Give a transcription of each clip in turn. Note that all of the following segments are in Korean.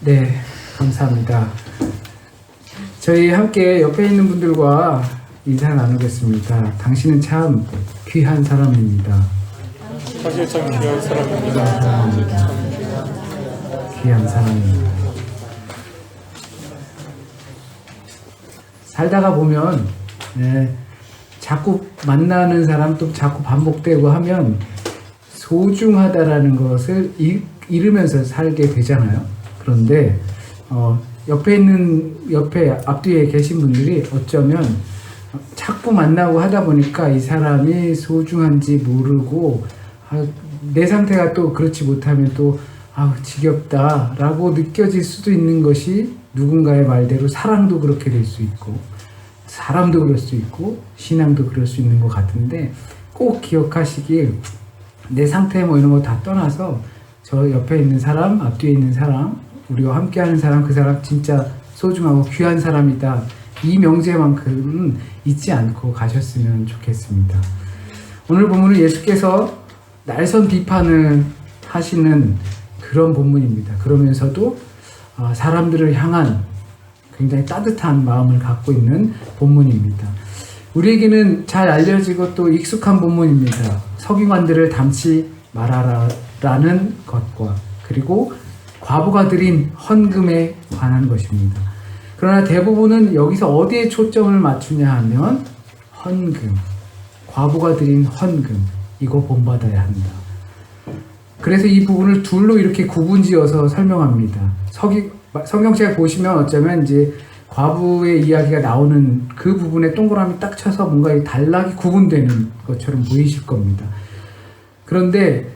네, 감사합니다. 저희 함께 옆에 있는 분들과 인사 나누겠습니다. 당신은 참 귀한 사람입니다. 사실 참 귀한 사람입니다. 귀한 사람입니다. 살다가 보면 자꾸 만나는 사람 또 자꾸 반복되고 하면 소중하다라는 것을 잃으면서 살게 되잖아요. 그런데 옆에 앞뒤에 계신 분들이 어쩌면 자꾸 만나고 하다 보니까 이 사람이 소중한지 모르고 내 상태가 또 그렇지 못하면 또 지겹다라고 느껴질 수도 있는 것이 누군가의 말대로 사랑도 그렇게 될 수 있고 사람도 그럴 수 있고 신앙도 그럴 수 있는 것 같은데, 꼭 기억하시길, 내 상태 뭐 이런 거 다 떠나서 저 옆에 있는 사람, 앞뒤에 있는 사람, 우리와 함께하는 사람, 그 사람 진짜 소중하고 귀한 사람이다, 이 명제만큼은 잊지 않고 가셨으면 좋겠습니다. 오늘 본문은 예수께서 날선 비판을 하시는 그런 본문입니다. 그러면서도 사람들을 향한 굉장히 따뜻한 마음을 갖고 있는 본문입니다. 우리에게는 잘 알려지고 또 익숙한 본문입니다. 서기관들을 닮지 말아라라는 것과, 그리고 과부가 드린 헌금에 관한 것입니다. 그러나 대부분은 여기서 어디에 초점을 맞추냐 하면 헌금, 과부가 드린 헌금, 이거 본받아야 한다. 그래서 이 부분을 둘로 이렇게 구분지어서 설명합니다. 성경책에 보시면 어쩌면 이제 과부의 이야기가 나오는 그 부분에 동그라미 딱 쳐서 뭔가 단락이 구분되는 것처럼 보이실 겁니다. 그런데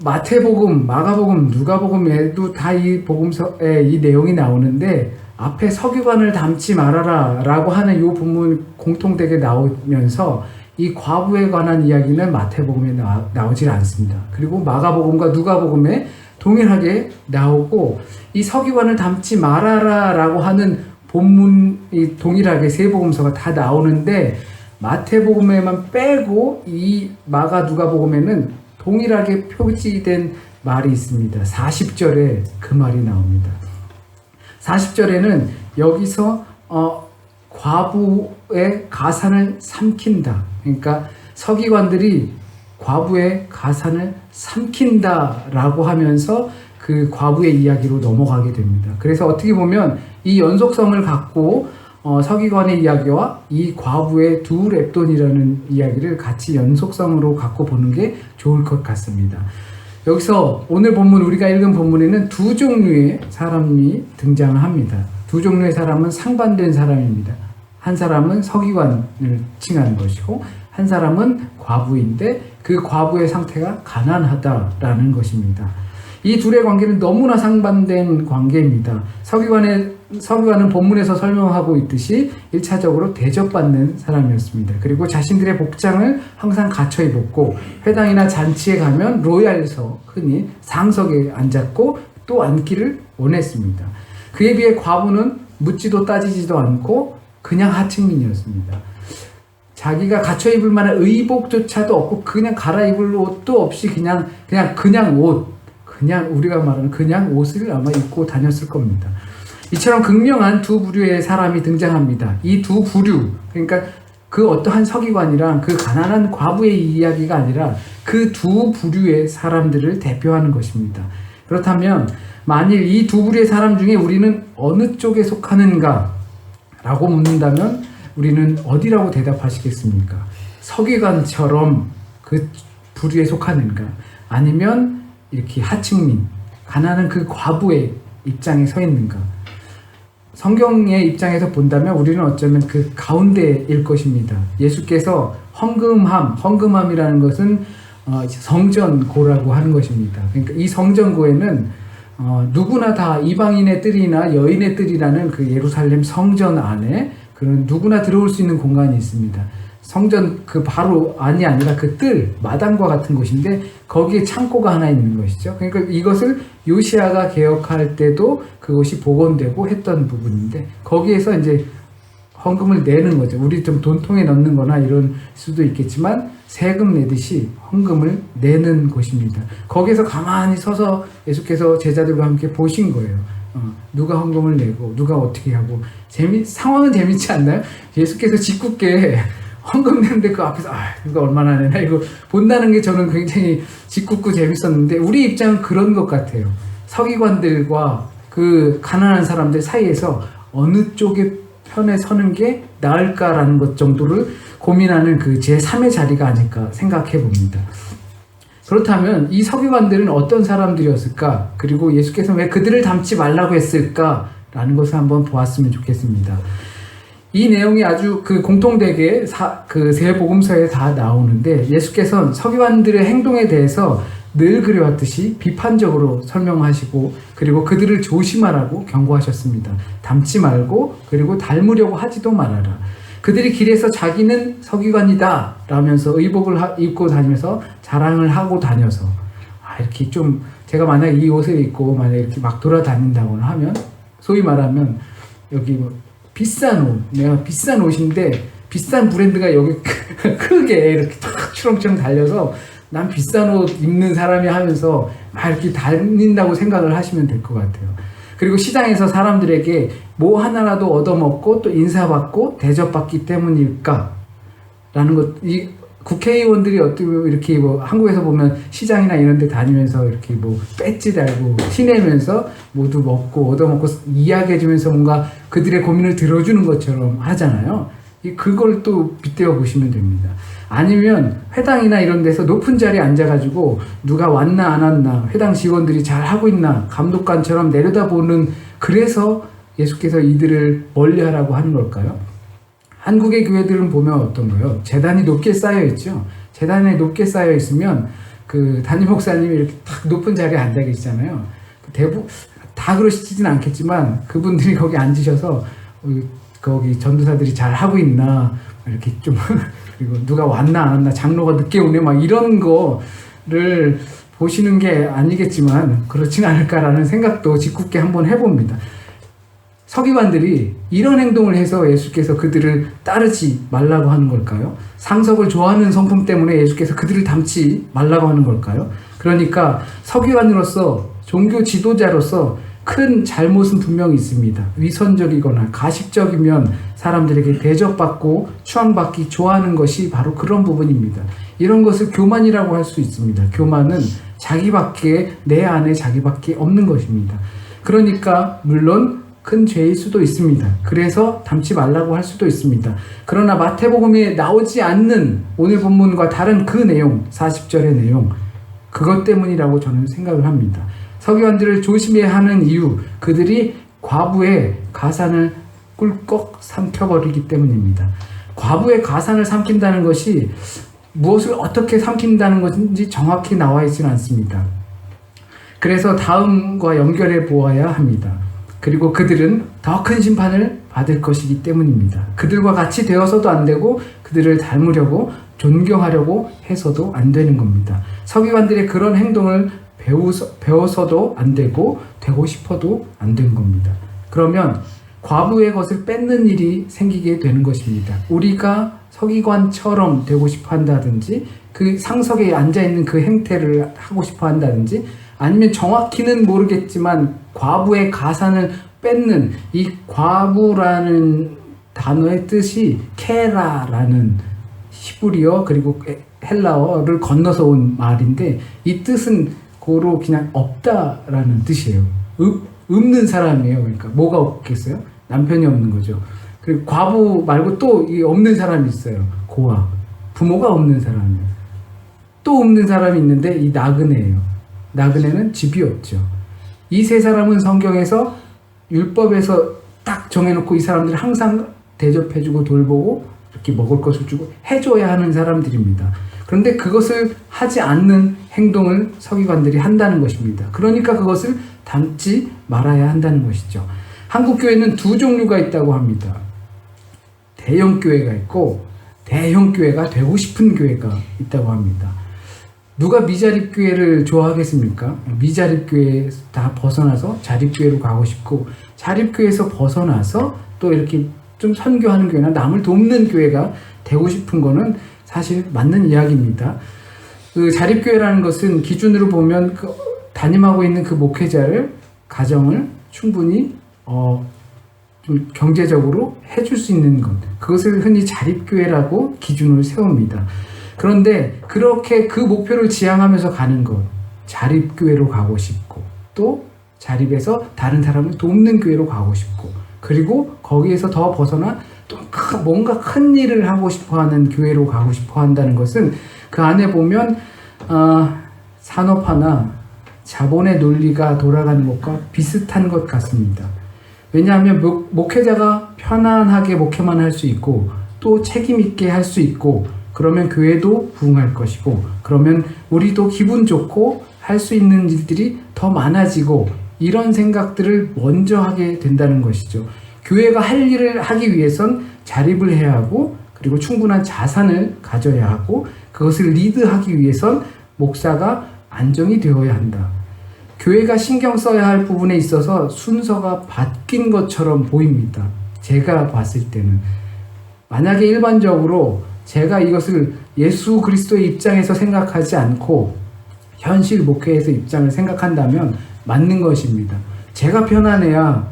마태복음, 마가복음, 누가복음에도 다 이 복음서에 이 내용이 나오는데, 앞에 서기관을 닮지 말아라 라고 하는 이 본문 공통되게 나오면서 이 과부에 관한 이야기는 마태복음에 나오질 않습니다. 그리고 마가복음과 누가복음에 동일하게 나오고, 이 서기관을 닮지 말아라 라고 하는 본문이 동일하게 세 복음서가 다 나오는데, 마태복음에만 빼고 이 마가 누가복음에는 동일하게 표지된 말이 있습니다. 40절에 그 말이 나옵니다. 40절에는 여기서 과부의 가산을 삼킨다, 그러니까 서기관들이 과부의 가산을 삼킨다라고 하면서 그 과부의 이야기로 넘어가게 됩니다. 그래서 어떻게 보면 이 연속성을 갖고 서기관의 이야기와 이 과부의 두 렙돈이라는 이야기를 같이 연속성으로 갖고 보는 게 좋을 것 같습니다. 여기서 오늘 본문, 우리가 읽은 본문에는 두 종류의 사람이 등장합니다. 두 종류의 사람은 상반된 사람입니다. 한 사람은 서기관을 칭하는 것이고, 한 사람은 과부인데 그 과부의 상태가 가난하다라는 것입니다. 이 둘의 관계는 너무나 상반된 관계입니다. 서기관은 본문에서 설명하고 있듯이 1차적으로 대접받는 사람이었습니다. 그리고 자신들의 복장을 항상 갖춰 입었고, 회당이나 잔치에 가면 로얄석, 흔히 상석에 앉았고 또 앉기를 원했습니다. 그에 비해 과부는 묻지도 따지지도 않고 그냥 하층민이었습니다. 자기가 갖춰 입을 만한 의복조차도 없고 그냥 갈아입을 옷도 없이 그냥 옷, 그냥 우리가 말하는 그냥 옷을 아마 입고 다녔을 겁니다. 이처럼 극명한 두 부류의 사람이 등장합니다. 이 두 부류, 그러니까 그 어떠한 서기관이랑 그 가난한 과부의 이야기가 아니라 그 두 부류의 사람들을 대표하는 것입니다. 그렇다면 만일 이 두 부류의 사람 중에 우리는 어느 쪽에 속하는가 라고 묻는다면 우리는 어디라고 대답하시겠습니까? 서기관처럼 그 부류에 속하는가, 아니면 이렇게 하층민, 가난한 그 과부의 입장에 서 있는가? 성경의 입장에서 본다면 우리는 어쩌면 그 가운데일 것입니다. 예수께서 헌금함이라는 것은 성전고라고 하는 것입니다. 그러니까 이 성전고에는 누구나 다 이방인의 뜰이나 여인의 뜰이라는 그 예루살렘 성전 안에 그런 누구나 들어올 수 있는 공간이 있습니다. 성전 그 바로 안이 아니라 그 뜰, 마당과 같은 곳인데 거기에 창고가 하나 있는 것이죠. 그러니까 이것을 요시야가 개혁할 때도 그것이 복원되고 했던 부분인데, 거기에서 이제 헌금을 내는 거죠. 우리 좀 돈통에 넣는 거나 이런 수도 있겠지만 세금 내듯이 헌금을 내는 곳입니다. 거기에서 가만히 서서 예수께서 제자들과 함께 보신 거예요. 누가 헌금을 내고 누가 어떻게 하고 상황은 재밌지 않나요? 예수께서 짓궂게 헌금 내는데 그 앞에서 누가 얼마나 내나 이거 본다는 게 저는 굉장히 짓궂고 재밌었는데 우리 입장은 그런 것 같아요. 서기관들과 그 가난한 사람들 사이에서 어느 쪽의 편에 서는 게 나을까라는 것 정도를 고민하는 그 제3의 자리가 아닐까 생각해 봅니다. 그렇다면 이 서기관들은 어떤 사람들이었을까? 그리고 예수께서 왜 그들을 닮지 말라고 했을까? 라는 것을 한번 보았으면 좋겠습니다. 이 내용이 아주 그 공통되게 그 세 복음서에 다 나오는데 예수께서는 서기관들의 행동에 대해서 늘 그래왔듯이 비판적으로 설명하시고 그리고 그들을 조심하라고 경고하셨습니다. 닮지 말고 그리고 닮으려고 하지도 말아라. 그들이 길에서 자기는 서기관이다 라면서 의복을 입고 다니면서 자랑을 하고 다녀서 이렇게 좀 제가 만약 이 옷을 입고 만약 이렇게 막 돌아다닌다거나 하면 소위 말하면 여기 뭐 비싼 옷, 내가 비싼 옷인데 비싼 브랜드가 여기 크게 이렇게 탁 추렁추렁 달려서 난 비싼 옷 입는 사람이 하면서 막 이렇게 다닌다고 생각을 하시면 될 것 같아요. 그리고 시장에서 사람들에게 뭐 하나라도 얻어먹고 또 인사받고 대접받기 때문일까? 라는 것, 이 국회의원들이 어떻게 이렇게 뭐 한국에서 보면 시장이나 이런 데 다니면서 이렇게 뭐 배지 달고 티내면서 모두 먹고 얻어먹고 이야기해주면서 뭔가 그들의 고민을 들어주는 것처럼 하잖아요. 그걸 또 빗대어 보시면 됩니다. 아니면 회당이나 이런 데서 높은 자리에 앉아가지고 누가 왔나 안 왔나 회당 직원들이 잘 하고 있나 감독관처럼 내려다보는 그래서 예수께서 이들을 멀리하라고 하는 걸까요? 한국의 교회들은 보면 어떤가요? 재단이 높게 쌓여 있죠. 재단에 높게 쌓여 있으면 그 담임 목사님이 이렇게 딱 높은 자리에 앉아 계시잖아요. 다 그러시진 않겠지만 그분들이 거기 앉으셔서 거기 전도사들이 잘 하고 있나 이렇게 좀 그리고 누가 왔나 안 왔나 장로가 늦게 오네 막 이런 거를 보시는 게 아니겠지만 그렇진 않을까라는 생각도 짓궂게 한번 해봅니다. 서기관들이 이런 행동을 해서 예수께서 그들을 따르지 말라고 하는 걸까요? 상석을 좋아하는 성품 때문에 예수께서 그들을 닮지 말라고 하는 걸까요? 그러니까 서기관으로서 종교 지도자로서 큰 잘못은 분명히 있습니다. 위선적이거나 가식적이면 사람들에게 대접받고 추앙받기 좋아하는 것이 바로 그런 부분입니다. 이런 것을 교만이라고 할 수 있습니다. 교만은 내 안에 자기밖에 없는 것입니다. 그러니까 물론 큰 죄일 수도 있습니다. 그래서 닮지 말라고 할 수도 있습니다. 그러나 마태복음에 나오지 않는 오늘 본문과 다른 그 내용, 40절의 내용, 그것 때문이라고 저는 생각을 합니다. 서기관들을 조심해야 하는 이유, 그들이 과부의 가산을 꿀꺽 삼켜버리기 때문입니다. 과부의 가산을 삼킨다는 것이 무엇을 어떻게 삼킨다는 것인지 정확히 나와 있지는 않습니다. 그래서 다음과 연결해 보아야 합니다. 그리고 그들은 더 큰 심판을 받을 것이기 때문입니다. 그들과 같이 되어서도 안 되고 그들을 닮으려고 존경하려고 해서도 안 되는 겁니다. 서기관들의 그런 행동을 배워서도 안 되고 되고 싶어도 안 된 겁니다. 그러면 과부의 것을 뺏는 일이 생기게 되는 것입니다. 우리가 서기관처럼 되고 싶어 한다든지 그 상석에 앉아있는 그 행태를 하고 싶어 한다든지 아니면 정확히는 모르겠지만 과부의 가산을 뺏는 이 과부라는 단어의 뜻이 케라라는 히브리어 그리고 헬라어를 건너서 온 말인데 이 뜻은 고로 그냥 없다라는 뜻이에요. 없는 사람이에요. 그러니까 뭐가 없겠어요? 남편이 없는 거죠. 그리고 과부 말고 또 이 없는 사람이 있어요. 고아. 부모가 없는 사람이에요. 또 없는 사람이 있는데 이 나그네예요. 나그네는 집이 없죠. 이 세 사람은 성경에서 율법에서 딱 정해놓고 이 사람들이 항상 대접해주고 돌보고 이렇게 먹을 것을 주고 해줘야 하는 사람들입니다. 그런데 그것을 하지 않는 행동을 서기관들이 한다는 것입니다. 그러니까 그것을 닮지 말아야 한다는 것이죠. 한국 교회는 두 종류가 있다고 합니다. 대형 교회가 있고 대형 교회가 되고 싶은 교회가 있다고 합니다. 누가 미자립 교회를 좋아하겠습니까? 미자립 교회에서 다 벗어나서 자립 교회로 가고 싶고 자립 교회에서 벗어나서 또 이렇게 좀 선교하는 교회나 남을 돕는 교회가 되고 싶은 거는 사실 맞는 이야기입니다. 그 자립교회라는 것은 기준으로 보면 그 담임하고 있는 그 목회자를 가정을 충분히 좀 경제적으로 해줄 수 있는 것, 그것을 흔히 자립교회라고 기준을 세웁니다. 그런데 그렇게 그 목표를 지향하면서 가는 것, 자립교회로 가고 싶고, 또 자립에서 다른 사람을 돕는 교회로 가고 싶고, 그리고 거기에서 더 벗어나 또 뭔가 큰 일을 하고 싶어하는 교회로 가고 싶어한다는 것은 그 안에 보면 산업화나 자본의 논리가 돌아가는 것과 비슷한 것 같습니다. 왜냐하면 목회자가 편안하게 목회만 할 수 있고 또 책임 있게 할 수 있고, 그러면 교회도 부흥할 것이고, 그러면 우리도 기분 좋고 할 수 있는 일들이 더 많아지고, 이런 생각들을 먼저 하게 된다는 것이죠. 교회가 할 일을 하기 위해선 자립을 해야 하고, 그리고 충분한 자산을 가져야 하고, 그것을 리드하기 위해선 목사가 안정이 되어야 한다. 교회가 신경 써야 할 부분에 있어서 순서가 바뀐 것처럼 보입니다. 제가 봤을 때는. 만약에 일반적으로 제가 이것을 예수 그리스도의 입장에서 생각하지 않고 현실 목회에서 입장을 생각한다면 맞는 것입니다. 제가 편안해야,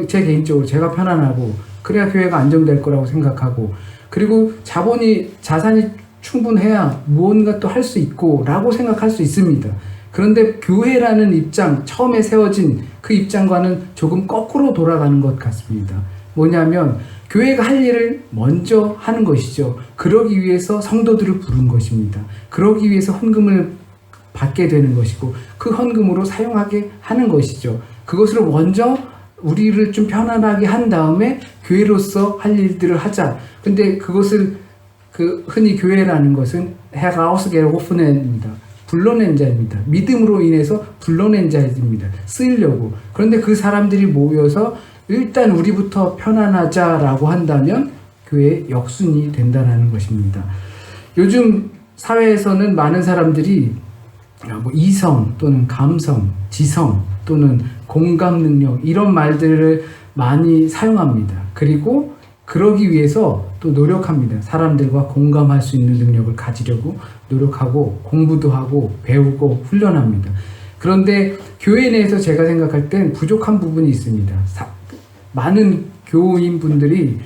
제 개인적으로 제가 편안하고, 그래야 교회가 안정될 거라고 생각하고, 그리고 자산이 충분해야 무언가 또 할 수 있고 라고 생각할 수 있습니다. 그런데 교회라는 입장, 처음에 세워진 그 입장과는 조금 거꾸로 돌아가는 것 같습니다. 뭐냐면 교회가 할 일을 먼저 하는 것이죠. 그러기 위해서 성도들을 부른 것입니다. 그러기 위해서 헌금을 받게 되는 것이고, 그 헌금으로 사용하게 하는 것이죠. 그것으로 먼저 우리를 좀 편안하게 한 다음에 교회로서 할 일들을 하자. 근데 그것을 흔히 교회라는 것은 헤라우스게호프넨입니다. 불러낸 자입니다. 믿음으로 인해서 불러낸 자입니다. 쓰이려고. 그런데 그 사람들이 모여서 일단 우리부터 편안하자라고 한다면 교회의 역순이 된다는 것입니다. 요즘 사회에서는 많은 사람들이 이성 또는 감성, 지성 또는 공감 능력, 이런 말들을 많이 사용합니다. 그리고 그러기 위해서 또 노력합니다. 사람들과 공감할 수 있는 능력을 가지려고 노력하고 공부도 하고 배우고 훈련합니다. 그런데 교회 내에서 제가 생각할 땐 부족한 부분이 있습니다. 많은 교인분들이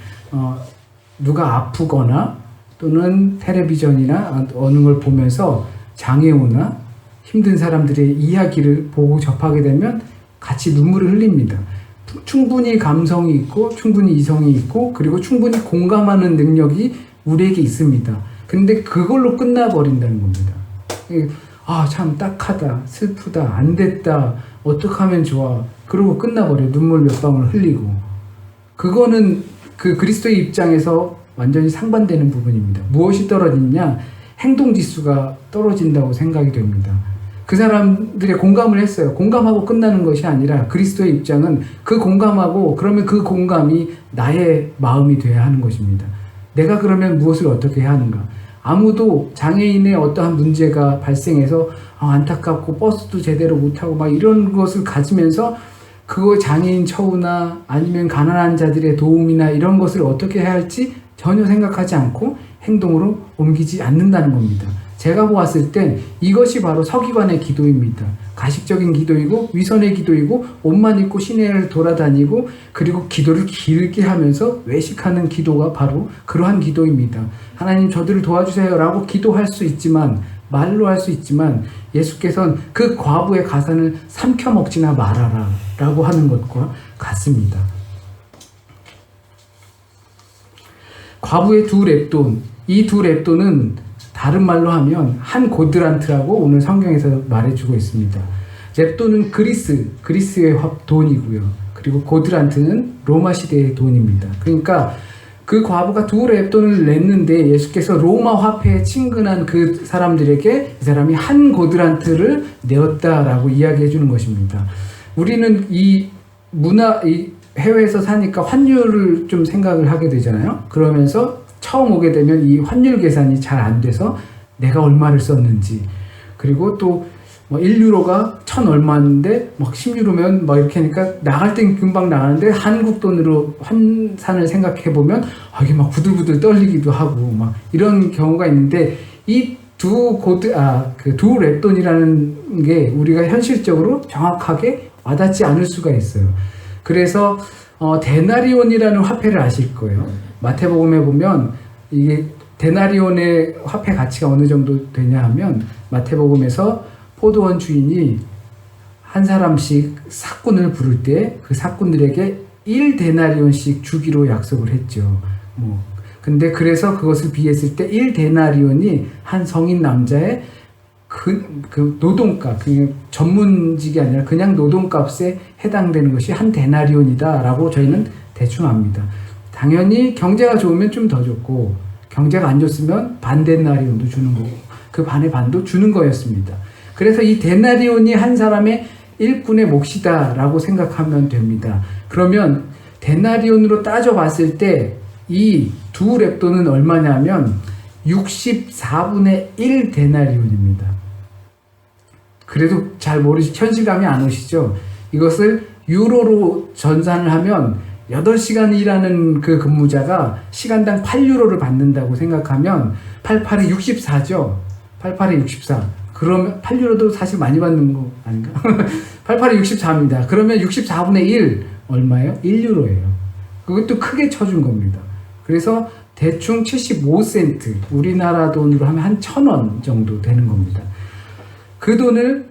누가 아프거나 또는 텔레비전이나 어느 걸 보면서 장애우나 힘든 사람들의 이야기를 보고 접하게 되면 같이 눈물을 흘립니다. 충분히 감성이 있고 충분히 이성이 있고 그리고 충분히 공감하는 능력이 우리에게 있습니다. 근데 그걸로 끝나버린다는 겁니다. 참 딱하다, 슬프다, 안 됐다, 어떻게 하면 좋아, 그러고 끝나버려요. 눈물 몇 방울 흘리고. 그거는 그 그리스도의 입장에서 완전히 상반되는 부분입니다. 무엇이 떨어지냐? 행동지수가 떨어진다고 생각이 됩니다. 그 사람들의 공감을 했어요. 공감하고 끝나는 것이 아니라 그리스도의 입장은 그 공감하고, 그러면 그 공감이 나의 마음이 돼야 하는 것입니다. 내가 그러면 무엇을 어떻게 해야 하는가? 아무도 장애인의 어떠한 문제가 발생해서 안타깝고 버스도 제대로 못하고 막 이런 것을 가지면서 그거 장애인 처우나 아니면 가난한 자들의 도움이나 이런 것을 어떻게 해야 할지 전혀 생각하지 않고 행동으로 옮기지 않는다는 겁니다. 제가 보았을 땐 이것이 바로 서기관의 기도입니다. 가식적인 기도이고 위선의 기도이고 옷만 입고 시내를 돌아다니고 그리고 기도를 길게 하면서 외식하는 기도가 바로 그러한 기도입니다. 하나님 저들을 도와주세요 라고 기도할 수 있지만, 말로 할 수 있지만, 예수께서는 그 과부의 가산을 삼켜먹지나 말아라 라고 하는 것과 같습니다. 과부의 두 렙돈, 이 두 렙돈은 다른 말로 하면 한 고드란트라고 오늘 성경에서 말해주고 있습니다. 렙돈은 그리스의 돈이고요. 그리고 고드란트는 로마 시대의 돈입니다. 그러니까 그 과부가 두 렙돈을 냈는데 예수께서 로마 화폐에 친근한 그 사람들에게 이 사람이 한 고드란트를 내었다라고 이야기해 주는 것입니다. 우리는 이 해외에서 사니까 환율을 좀 생각을 하게 되잖아요. 그러면서 처음 오게 되면 이 환율 계산이 잘 안 돼서 내가 얼마를 썼는지, 그리고 또 1유로가 1,000 얼마인데 10유로면 이렇게 하니까 나갈 땐 금방 나가는데 한국 돈으로 환산을 생각해 보면 이게 막 부들부들 떨리기도 하고 이런 경우가 있는데, 이 두 렙돈이라는 게 우리가 현실적으로 정확하게 와닿지 않을 수가 있어요. 그래서 데나리온이라는 화폐를 아실 거예요. 마태복음에 보면 이게 데나리온의 화폐 가치가 어느 정도 되냐 하면 마태복음에서 포도원 주인이 한 사람씩 사꾼을 부를 때 그 사꾼들에게 1데나리온씩 주기로 약속을 했죠. 근데 그래서 그것을 비했을 때 1데나리온이 한 성인 남자의 그 노동값, 그 전문직이 아니라 그냥 노동값에 해당되는 것이 한 데나리온이다 라고 저희는 대충 압니다. 당연히 경제가 좋으면 좀 더 좋고 경제가 안 좋으면 반 데나리온도 주는 거고 그 반의 반도 주는 거였습니다. 그래서 이 데나리온이 한 사람의 일꾼의 몫이다 라고 생각하면 됩니다. 그러면 데나리온으로 따져봤을 때 이 두 렙돈은 얼마냐면 64분의 1 데나리온입니다. 그래도 잘 현실감이 안 오시죠? 이것을 유로로 전산을 하면 8시간 일하는 그 근무자가 시간당 8유로를 받는다고 생각하면 88이 64죠? 88이 64. 그러면 8유로도 사실 많이 받는 거 아닌가? 88이 64입니다. 그러면 64분의 1 얼마예요? 1유로예요. 그것도 크게 쳐준 겁니다. 그래서 대충 75센트, 우리나라 돈으로 하면 한 1,000원 정도 되는 겁니다. 그 돈을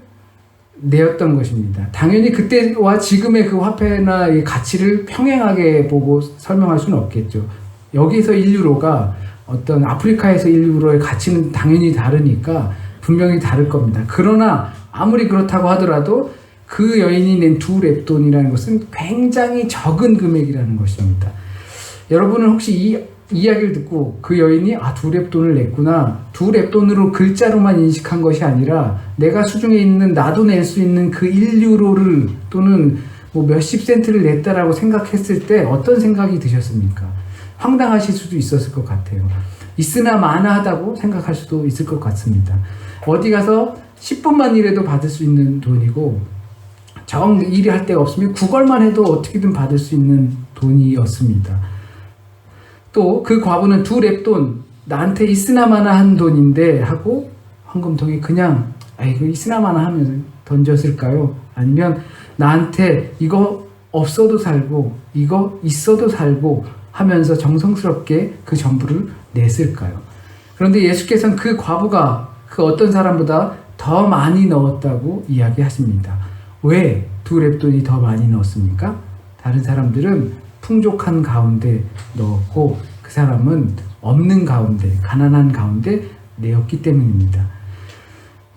내었던 것입니다. 당연히 그때와 지금의 그 화폐나 이 가치를 평행하게 보고 설명할 수는 없겠죠. 여기서 1유로가 어떤 아프리카에서 1유로의 가치는 당연히 다르니까 분명히 다를 겁니다. 그러나 아무리 그렇다고 하더라도 그 여인이 낸 두 렙돈이라는 것은 굉장히 적은 금액이라는 것입니다. 여러분은 혹시 이 이야기를 듣고 그 여인이 두 렙돈을 냈구나, 두 렙돈으로 글자로만 인식한 것이 아니라 내가 수중에 있는 나도 낼 수 있는 그 1유로를 또는 뭐 몇십 센트를 냈다라고 생각했을 때 어떤 생각이 드셨습니까? 황당하실 수도 있었을 것 같아요. 있으나 마나하다고 생각할 수도 있을 것 같습니다. 어디 가서 10분만 일해도 받을 수 있는 돈이고 정 일이 할 데가 없으면 구걸만 해도 어떻게든 받을 수 있는 돈이었습니다. 또 그 과부는 두 렙돈, 나한테 있으나마나한 돈인데 하고 헌금통에 그냥 이거 있으나마나 하면서 던졌을까요? 아니면 나한테 이거 없어도 살고 이거 있어도 살고 하면서 정성스럽게 그 전부를 냈을까요? 그런데 예수께서는 그 과부가 그 어떤 사람보다 더 많이 넣었다고 이야기하십니다. 왜 두 렙돈이 더 많이 넣었습니까? 다른 사람들은 풍족한 가운데 넣었고 그 사람은 없는 가운데, 가난한 가운데 내었기 때문입니다.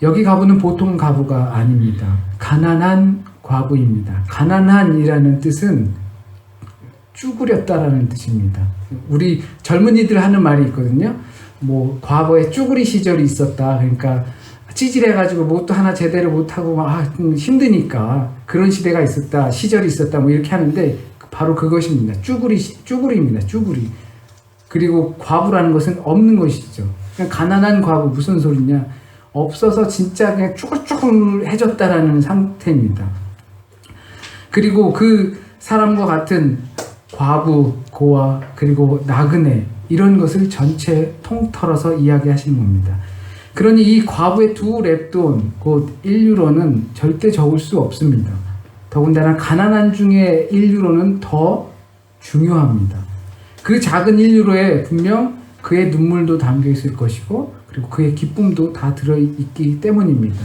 여기 과부는 보통 과부가 아닙니다. 가난한 과부입니다. 가난한이라는 뜻은 쭈그렸다라는 뜻입니다. 우리 젊은이들 하는 말이 있거든요. 뭐 과거에 쭈그리 시절이 있었다. 그러니까 찌질해가지고 뭣도 하나 제대로 못하고 힘드니까 그런 시대가 있었다, 시절이 있었다, 뭐 이렇게 하는데 바로 그것입니다. 쭈구리입니다. 쭈구리. 그리고 과부라는 것은 없는 것이죠. 그냥 가난한 과부, 무슨 소리냐? 없어서 진짜 그냥 쭈글쭈글해졌다라는 상태입니다. 그리고 그 사람과 같은 과부, 고아, 그리고 나그네 이런 것을 전체 통틀어서 이야기하시는 겁니다. 그러니 이 과부의 두 렙돈, 곧 1유로는 절대 적을 수 없습니다. 더군다나 가난한 중에 1유로는 더 중요합니다. 그 작은 1유로에 분명 그의 눈물도 담겨 있을 것이고 그리고 그의 기쁨도 다 들어있기 때문입니다.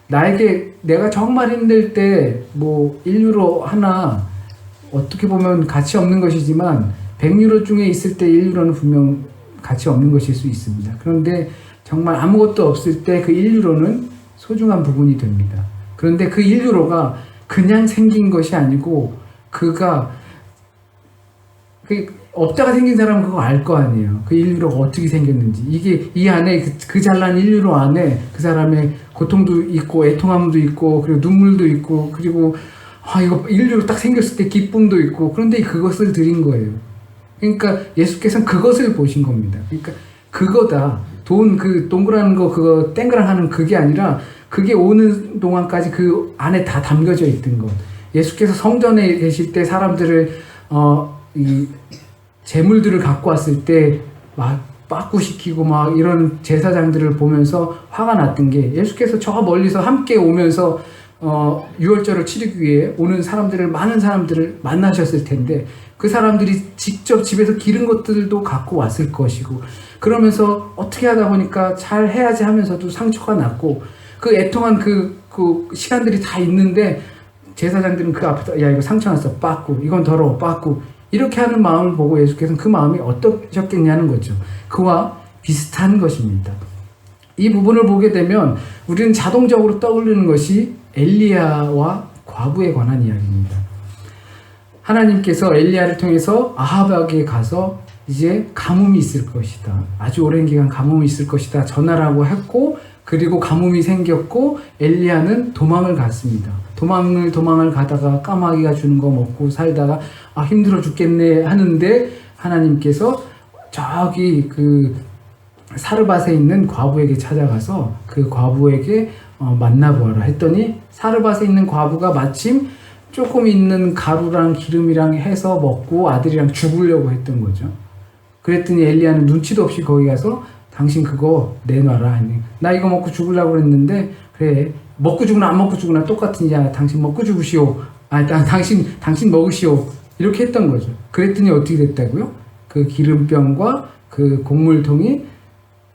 나에게 내가 정말 힘들 때 뭐 1유로 하나 어떻게 보면 가치 없는 것이지만 100유로 중에 있을 때 1유로는 분명 가치 없는 것일 수 있습니다. 그런데 정말 아무것도 없을 때 그 1유로는 소중한 부분이 됩니다. 그런데 그 1유로가 그냥 생긴 것이 아니고 없다가 생긴 사람은 그거 알 거 아니에요. 그 1유로가 어떻게 생겼는지. 이게 이 안에 그 잘난 1유로 안에 그 사람의 고통도 있고 애통함도 있고 그리고 눈물도 있고 그리고 이거 1유로 딱 생겼을 때 기쁨도 있고 그런데 그것을 드린 거예요. 그러니까 예수께서는 그것을 보신 겁니다. 그러니까 그거다. 돈 그 동그란 거 그거 땡그랑하는 그게 아니라 그게 오는 동안까지 그 안에 다 담겨져 있던 것. 예수께서 성전에 계실 때 사람들을 이 재물들을 갖고 왔을 때 막 빠꾸시키고 막 이런 제사장들을 보면서 화가 났던 게 예수께서 저 멀리서 함께 오면서 유월절을 치르기 위해 오는 사람들을, 많은 사람들을 만나셨을 텐데 그 사람들이 직접 집에서 기른 것들도 갖고 왔을 것이고, 그러면서 어떻게 하다 보니까 잘 해야지 하면서도 상처가 났고, 그 애통한 그 시간들이 다 있는데 제사장들은 그 앞에서 야 이거 상처 났어 빠꾸, 이건 더러워 빠꾸, 이렇게 하는 마음을 보고 예수께서는 그 마음이 어떠셨겠냐는 거죠. 그와 비슷한 것입니다. 이 부분을 보게 되면 우리는 자동적으로 떠오르는 것이 엘리야와 과부에 관한 이야기입니다. 하나님께서 엘리야를 통해서 아합에게 가서 이제 가뭄이 있을 것이다, 아주 오랜 기간 가뭄이 있을 것이다 전하라고 했고, 그리고 가뭄이 생겼고 엘리야는 도망을 갔습니다. 도망을 가다가 까마귀가 주는 거 먹고 살다가 힘들어 죽겠네 하는데 하나님께서 저기 그 사르밧에 있는 과부에게 찾아가서 그 과부에게 만나보아라 했더니, 사르밧에 있는 과부가 마침 조금 있는 가루랑 기름이랑 해서 먹고 아들이랑 죽으려고 했던 거죠. 그랬더니 엘리야는 눈치도 없이 거기 가서 당신 그거 내놔라 하니, 나 이거 먹고 죽으려고 했는데, 그래 먹고 죽으나 안 먹고 죽으나 똑같으냐, 당신 먹고 죽으시오, 당신 먹으시오, 이렇게 했던 거죠. 그랬더니 어떻게 됐다고요? 그 기름병과 그 곡물통이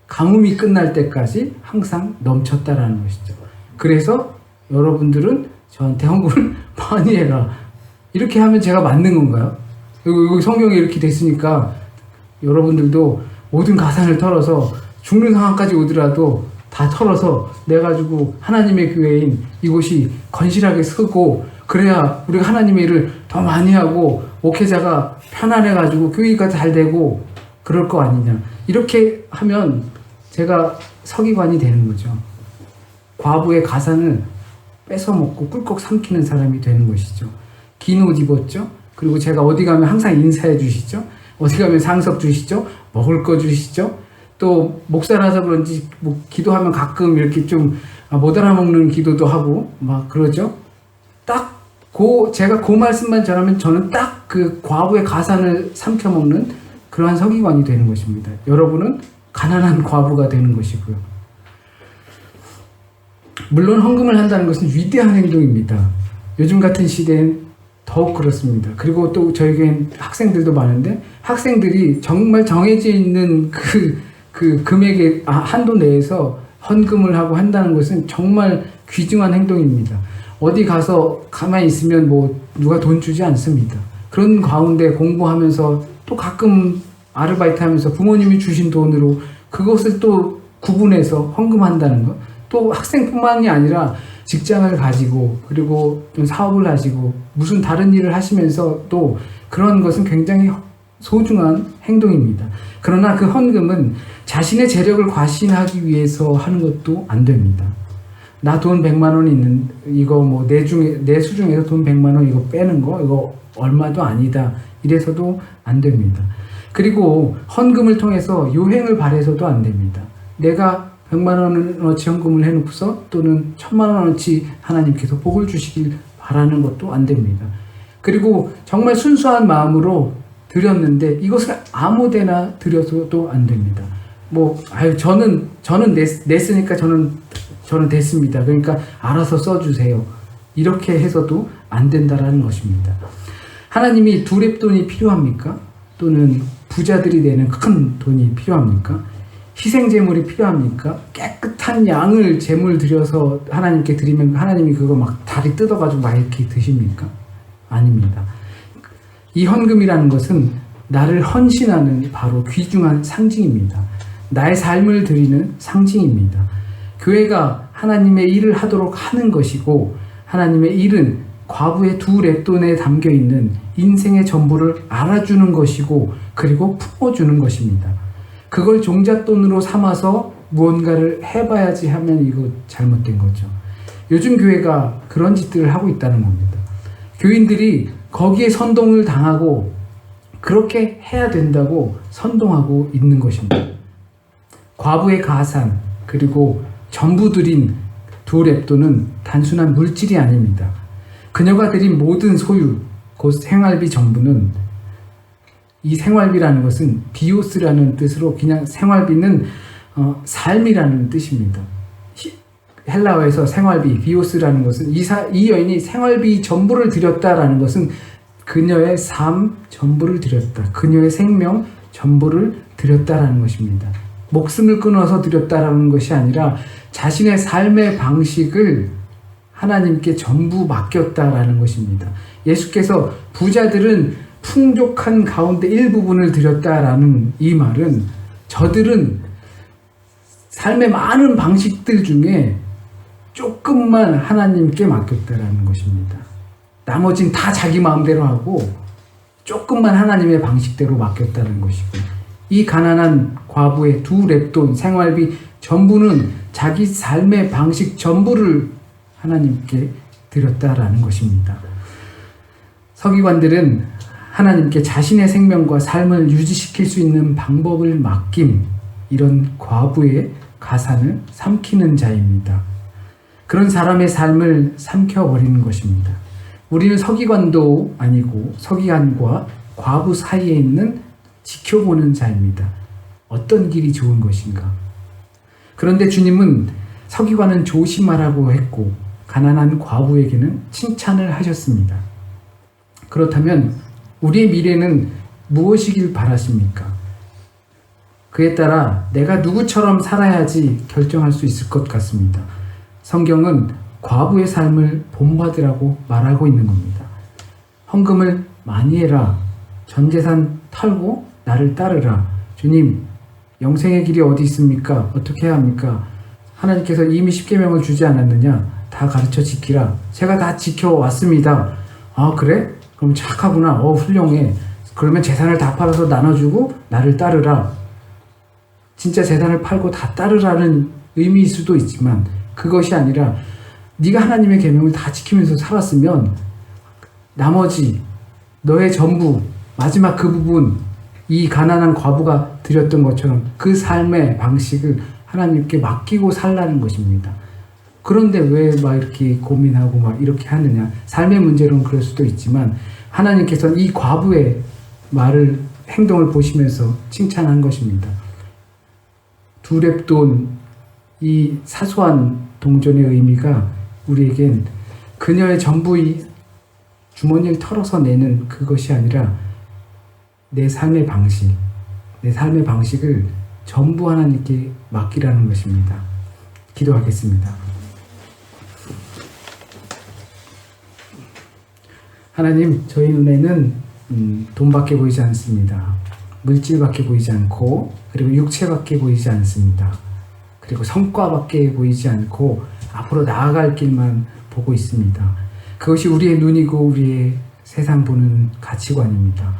가뭄이 끝날 때까지 항상 넘쳤다라는 것이죠. 그래서 여러분들은 저한테 헌금을 많이 해라, 이렇게 하면 제가 맞는 건가요? 여기 성경에 이렇게 됐으니까 여러분들도 모든 가산을 털어서 죽는 상황까지 오더라도 다 털어서 내가지고 하나님의 교회인 이곳이 건실하게 서고, 그래야 우리가 하나님의 일을 더 많이 하고 목회자가 편안해가지고 교회가 잘 되고 그럴 거 아니냐, 이렇게 하면 제가 서기관이 되는 거죠. 과부의 가산을 뺏어먹고 꿀꺽 삼키는 사람이 되는 것이죠. 긴 옷 입었죠. 그리고 제가 어디 가면 항상 인사해 주시죠. 어디 가면 상석 주시죠. 먹을 거 주시죠. 또 목사라서 그런지 뭐 기도하면 가끔 이렇게 좀 못 알아먹는 기도도 하고 막 그러죠. 딱 제가 그 말씀만 전하면 저는 딱 그 과부의 가산을 삼켜 먹는 그러한 서기관이 되는 것입니다. 여러분은 가난한 과부가 되는 것이고요. 물론 헌금을 한다는 것은 위대한 행동입니다. 요즘 같은 시대엔 더욱 그렇습니다. 그리고 또 저희 교회엔 학생들도 많은데, 학생들이 정말 정해져 있는 그 금액의 한도 내에서 헌금을 하고 한다는 것은 정말 귀중한 행동입니다. 어디 가서 가만히 있으면 뭐 누가 돈 주지 않습니다. 그런 가운데 공부하면서 또 가끔 아르바이트 하면서 부모님이 주신 돈으로 그것을 또 구분해서 헌금한다는 것, 또 학생뿐만이 아니라 직장을 가지고 그리고 좀 사업을 하시고 무슨 다른 일을 하시면서 또 그런 것은 굉장히 소중한 행동입니다. 그러나 그 헌금은 자신의 재력을 과신하기 위해서 하는 것도 안 됩니다. 나 돈 100만 원 있는 이거 뭐 내 수중에서 돈 100만 원 이거 빼는 거 이거 얼마도 아니다, 이래서도 안 됩니다. 그리고 헌금을 통해서 요행을 바래서도 안 됩니다. 내가 100만 원어치 헌금을 해놓고서 또는 1000만 원어치 하나님께서 복을 주시길 바라는 것도 안 됩니다. 그리고 정말 순수한 마음으로 드렸는데 이것을 아무데나 드려서도 안 됩니다. 뭐 저는 냈으니까 저는 됐습니다. 그러니까 알아서 써주세요, 이렇게 해서도 안 된다라는 것입니다. 하나님이 두랩돈이 필요합니까? 또는 부자들이 내는 큰 돈이 필요합니까? 희생제물이 필요합니까? 깨끗한 양을 제물 드려서 하나님께 드리면 하나님이 그거 막 다리 뜯어가지고 막 이렇게 드십니까? 아닙니다. 이 헌금이라는 것은 나를 헌신하는 바로 귀중한 상징입니다. 나의 삶을 드리는 상징입니다. 교회가 하나님의 일을 하도록 하는 것이고, 하나님의 일은 과부의 두 랩돈에 담겨있는 인생의 전부를 알아주는 것이고 그리고 품어주는 것입니다. 그걸 종잣돈으로 삼아서 무언가를 해봐야지 하면 이거 잘못된 거죠. 요즘 교회가 그런 짓들을 하고 있다는 겁니다. 교인들이 거기에 선동을 당하고 그렇게 해야 된다고 선동하고 있는 것입니다. 과부의 가산 그리고 전부 드린 두 랩돈은 단순한 물질이 아닙니다. 그녀가 드린 모든 소유, 곧 생활비 전부는, 이 생활비라는 것은 비오스라는 뜻으로 그냥 생활비는 삶이라는 뜻입니다. 헬라어에서 생활비, 비오스라는 것은 이 여인이 생활비 전부를 드렸다라는 것은 그녀의 삶 전부를 드렸다. 그녀의 생명 전부를 드렸다라는 것입니다. 목숨을 끊어서 드렸다라는 것이 아니라 자신의 삶의 방식을 하나님께 전부 맡겼다라는 것입니다. 예수께서 부자들은 풍족한 가운데 일부분을 드렸다라는 이 말은 저들은 삶의 많은 방식들 중에 조금만 하나님께 맡겼다라는 것입니다. 나머지는 다 자기 마음대로 하고 조금만 하나님의 방식대로 맡겼다는 것이고, 이 가난한 과부의 2렙돈 생활비 전부는 자기 삶의 방식 전부를 하나님께 드렸다라는 것입니다. 서기관들은 하나님께 자신의 생명과 삶을 유지시킬 수 있는 방법을 맡김, 이런 과부의 가산을 삼키는 자입니다. 그런 사람의 삶을 삼켜버리는 것입니다. 우리는 서기관도 아니고 서기관과 과부 사이에 있는 지켜보는 자입니다. 어떤 길이 좋은 것인가? 그런데 주님은 서기관은 조심하라고 했고 가난한 과부에게는 칭찬을 하셨습니다. 그렇다면 우리의 미래는 무엇이길 바라십니까? 그에 따라 내가 누구처럼 살아야지 결정할 수 있을 것 같습니다. 성경은 과부의 삶을 본받으라고 말하고 있는 겁니다. 헌금을 많이 해라. 전 재산 털고 나를 따르라. 주님, 영생의 길이 어디 있습니까? 어떻게 해야 합니까? 하나님께서 이미 십계명을 주지 않았느냐? 다 가르쳐 지키라. 제가 다 지켜왔습니다. 아, 그래? 그럼 착하구나. 훌륭해. 그러면 재산을 다 팔아서 나눠주고 나를 따르라. 진짜 재산을 팔고 다 따르라는 의미일 수도 있지만 그것이 아니라 네가 하나님의 계명을 다 지키면서 살았으면 나머지 너의 전부, 마지막 그 부분, 이 가난한 과부가 드렸던 것처럼 그 삶의 방식을 하나님께 맡기고 살라는 것입니다. 그런데 왜 막 이렇게 고민하고 막 이렇게 하느냐? 삶의 문제로는 그럴 수도 있지만 하나님께서는 이 과부의 말을, 행동을 보시면서 칭찬한 것입니다. 2렙돈, 이 사소한 동전의 의미가 우리에겐 그녀의 전부 이 주머니를 털어서 내는 그것이 아니라 내 삶의 방식을 전부 하나님께 맡기라는 것입니다. 기도하겠습니다. 하나님, 저희 눈에는 돈밖에 보이지 않습니다. 물질밖에 보이지 않고, 그리고 육체밖에 보이지 않습니다. 그리고 성과밖에 보이지 않고 앞으로 나아갈 길만 보고 있습니다. 그것이 우리의 눈이고 우리의 세상 보는 가치관입니다.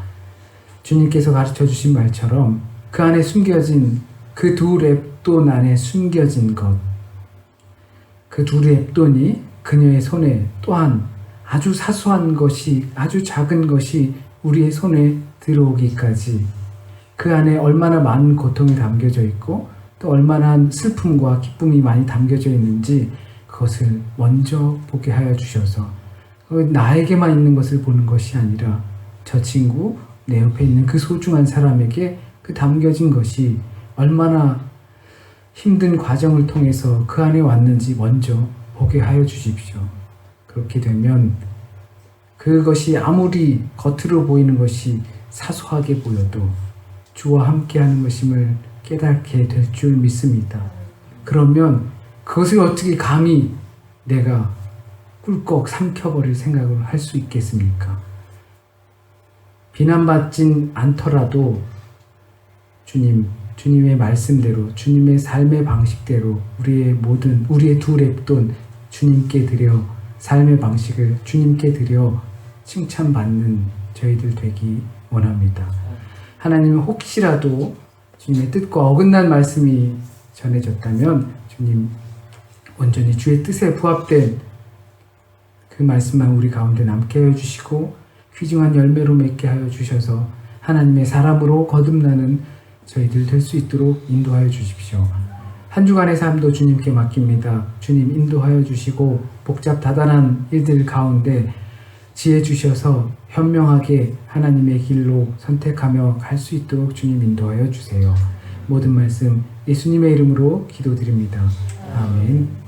주님께서 가르쳐 주신 말처럼 그 안에 숨겨진, 그 2렙돈 안에 숨겨진 것, 그 2렙돈이 그녀의 손에 또한 아주 사소한 것이, 아주 작은 것이 우리의 손에 들어오기까지 그 안에 얼마나 많은 고통이 담겨져 있고 또 얼마나 슬픔과 기쁨이 많이 담겨져 있는지 그것을 먼저 보게 하여 주셔서 나에게만 있는 것을 보는 것이 아니라 저 친구, 내 옆에 있는 그 소중한 사람에게 그 담겨진 것이 얼마나 힘든 과정을 통해서 그 안에 왔는지 먼저 보게 하여 주십시오. 그렇게 되면 그것이 아무리 겉으로 보이는 것이 사소하게 보여도 주와 함께하는 것임을 깨닫게 될 줄 믿습니다. 그러면 그것을 어떻게 감히 내가 꿀꺽 삼켜버릴 생각을 할 수 있겠습니까? 비난받진 않더라도 주님의 말씀대로, 주님의 삶의 방식대로 우리의 2렙돈 주님께 드려, 삶의 방식을 주님께 드려 칭찬받는 저희들 되기 원합니다. 하나님은 혹시라도 주님의 뜻과 어긋난 말씀이 전해졌다면 주님 온전히 주의 뜻에 부합된 그 말씀만 우리 가운데 남게 하여 주시고 귀중한 열매로 맺게 하여 주셔서 하나님의 사람으로 거듭나는 저희들 될 수 있도록 인도하여 주십시오. 한 주간의 삶도 주님께 맡깁니다. 주님 인도하여 주시고 복잡다단한 일들 가운데 지혜 주셔서 현명하게 하나님의 길로 선택하며 갈 수 있도록 주님 인도하여 주세요. 모든 말씀 예수님의 이름으로 기도드립니다. 아멘.